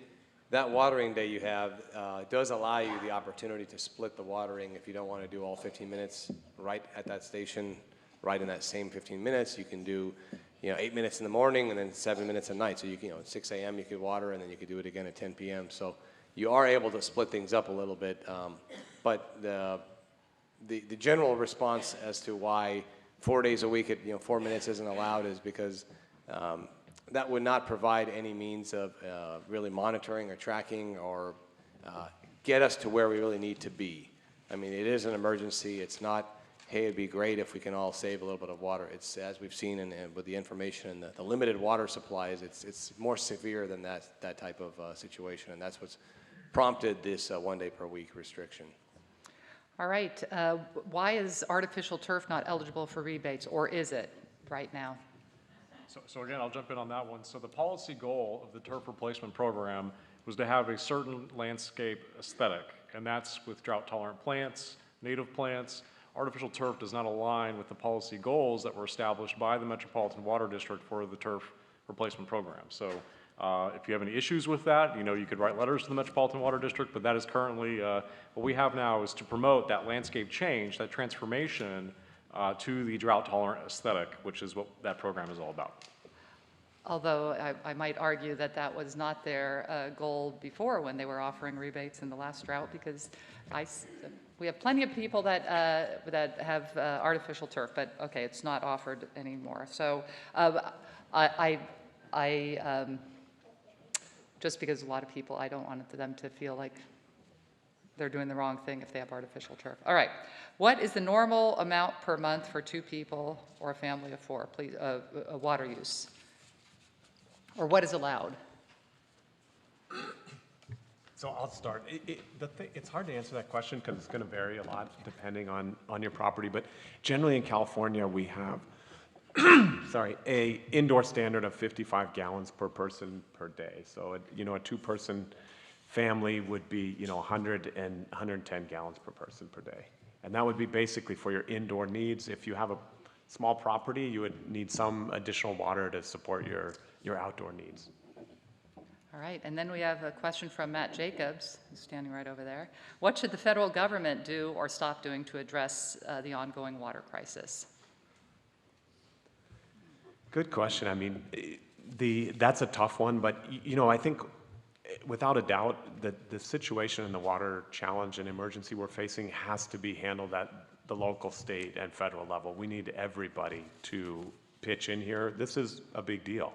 that watering day you have does allow you the opportunity to split the watering if you don't want to do all 15 minutes right at that station, right in that same 15 minutes. You can do 8 minutes in the morning and then 7 minutes at night. So at 6 a.m. you could water, and then you could do it again at 10 p.m. So you are able to split things up a little bit. But the general response as to why 4 days a week at 4 minutes isn't allowed is because that would not provide any means of really monitoring or tracking or get us to where we really need to be. I mean, it is an emergency. It's not, hey, it'd be great if we can all save a little bit of water. It's, as we've seen and with the information and the limited water supplies, it's more severe than that type of situation, and that's what's prompted this 1 day per week restriction. All right, why is artificial turf not eligible for rebates, or is it right now? So again, I'll jump in on that one. So the policy goal of the turf replacement program was to have a certain landscape aesthetic, and that's with drought-tolerant plants, native plants. Artificial turf does not align with the policy goals that were established by the Metropolitan Water District for the turf replacement program. So if you have any issues with that, you could write letters to the Metropolitan Water District, but that is currently, what we have now is to promote that landscape change, that transformation to the drought-tolerant aesthetic, which is what that program is all about. Although I might argue that that was not their goal before when they were offering rebates in the last drought, because we have plenty of people that have artificial turf, but okay, it's not offered anymore. So just because a lot of people, I don't want them to feel like they're doing the wrong thing if they have artificial turf. All right, what is the normal amount per month for 2 people or a family of 4, please, water use? Or what is allowed? So I'll start. It's hard to answer that question because it's going to vary a lot depending on your property. But generally in California, we have, a indoor standard of 55 gallons per person per day. So, a 2-person family would be, 100 and 110 gallons per person per day. And that would be basically for your indoor needs. If you have a small property, you would need some additional water to support your outdoor needs. All right, and then we have a question from Matt Jacobs, who's standing right over there. What should the federal government do or stop doing to address the ongoing water crisis? Good question. I mean, that's a tough one, but I think without a doubt that the situation and the water challenge and emergency we're facing has to be handled at the local, state, and federal level. We need everybody to pitch in here. This is a big deal.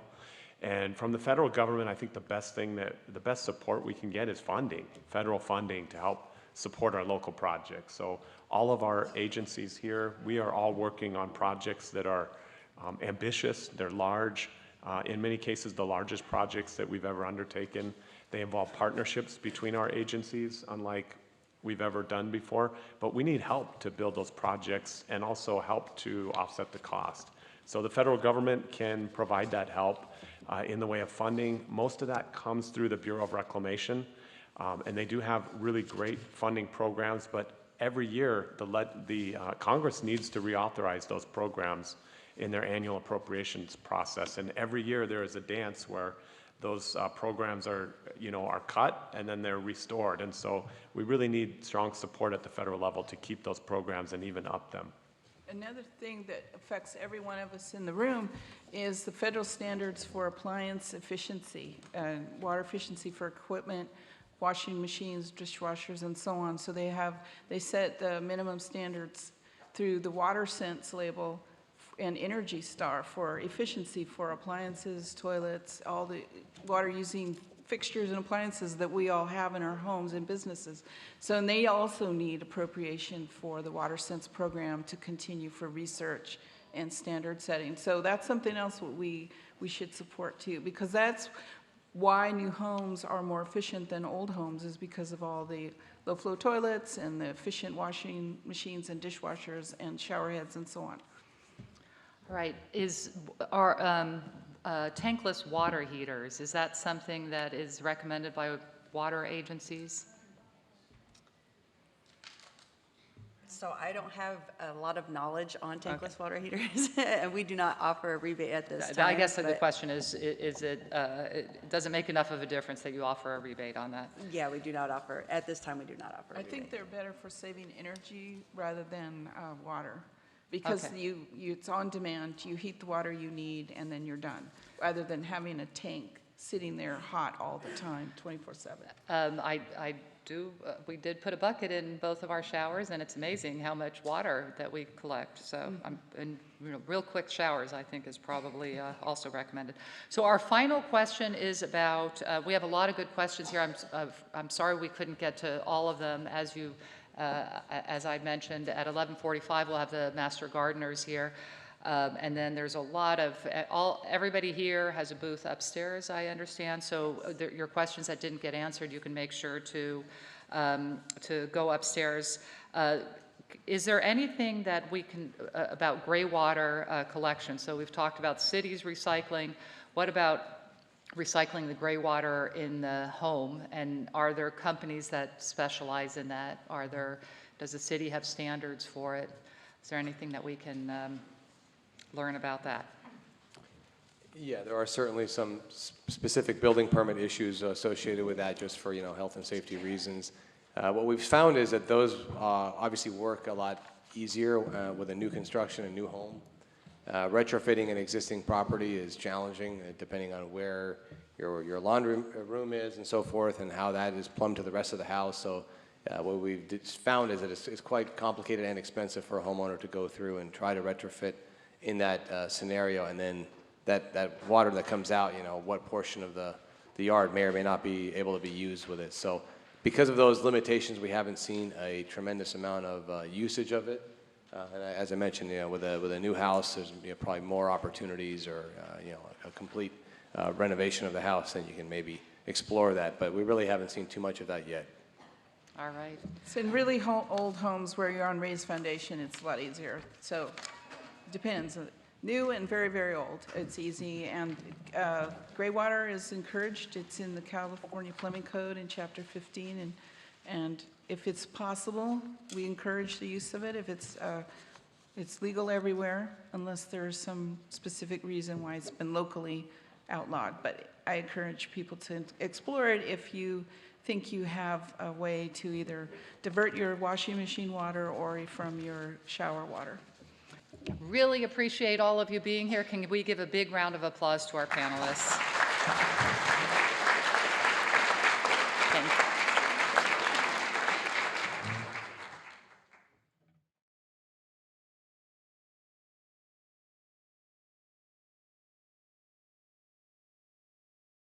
And from the federal government, I think the best support we can get is funding, federal funding to help support our local projects. So all of our agencies here, we are all working on projects that are ambitious, they're large, in many cases the largest projects that we've ever undertaken. They involve partnerships between our agencies, unlike we've ever done before, but we need help to build those projects and also help to offset the cost. So the federal government can provide that help in the way of funding. Most of that comes through the Bureau of Reclamation, and they do have really great funding programs, but every year the Congress needs to reauthorize those programs in their annual appropriations process, and every year there is a dance where those programs are cut and then they're restored, and so we really need strong support at the federal level to keep those programs and even up them. Another thing that affects every one of us in the room is the federal standards for appliance efficiency and water efficiency for equipment, washing machines, dishwashers, and so on. So they set the minimum standards through the WaterSense label and Energy Star for efficiency for appliances, toilets, all the water using fixtures and appliances that we all have in our homes and businesses. So, and they also need appropriation for the Water Sense program to continue for research and standard setting. So that's something else we should support too, because that's why new homes are more efficient than old homes, is because of all the low-flow toilets and the efficient washing machines and dishwashers and shower heads and so on. Right, are tankless water heaters, is that something that is recommended by water agencies? So I don't have a lot of knowledge on tankless water heaters, and we do not offer a rebate at this time. I guess the but- question is does it make enough of a difference that you offer a rebate on that? Yeah, we do not offer, at this time, we do not offer a I rebate. think they're better for saving energy rather than water, because Okay. it's on demand, you heat the water you need, and then you're done, rather than having a tank sitting there hot all the time, 24/7. We did put a bucket in both of our showers, and it's amazing how much water that we collect. So, and real quick showers, I think, is probably also recommended. So our final question is about, we have a lot of good questions here. I'm sorry we couldn't get to all of them. As I mentioned, at 11:45, we'll have the Master Gardeners here. And then there's a lot of, everybody here has a booth upstairs, I understand. So your questions that didn't get answered, you can make sure to go upstairs. Is there anything that we can, about gray water collection? So we've talked about cities recycling. What about recycling the gray water in the home? And are there companies that specialize in that? Does the city have standards for it? Is there anything that we can learn about that? Yeah, there are certainly some specific building permit issues associated with that, just for, health and safety reasons. What we've found is that those obviously work a lot easier with a new construction, a new home. Retrofitting an existing property is challenging, depending on where your laundry room is and so forth, and how that is plumbed to the rest of the house. So what we've found is that it's quite complicated and expensive for a homeowner to go through and try to retrofit in that scenario, and then that water that comes out, what portion of the yard may or may not be able to be used with it. So because of those limitations, we haven't seen a tremendous amount of usage of it. And as I mentioned, with a new house, there's probably more opportunities, or a complete renovation of the house, then you can maybe explore that. But we really haven't seen too much of that yet. All right. So in really old homes where you're on raised foundation, it's a lot easier. So depends. New and very, very old, it's easy. And gray water is encouraged. It's in the California Plumbing Code in Chapter 15. And if it's possible, we encourage the use of it. If it's legal everywhere, unless there's some specific reason why it's been locally outlawed. But I encourage people to explore it if you think you have a way to either divert your washing machine water or from your shower water. Really appreciate all of you being here. Can we give a big round of applause to our panelists?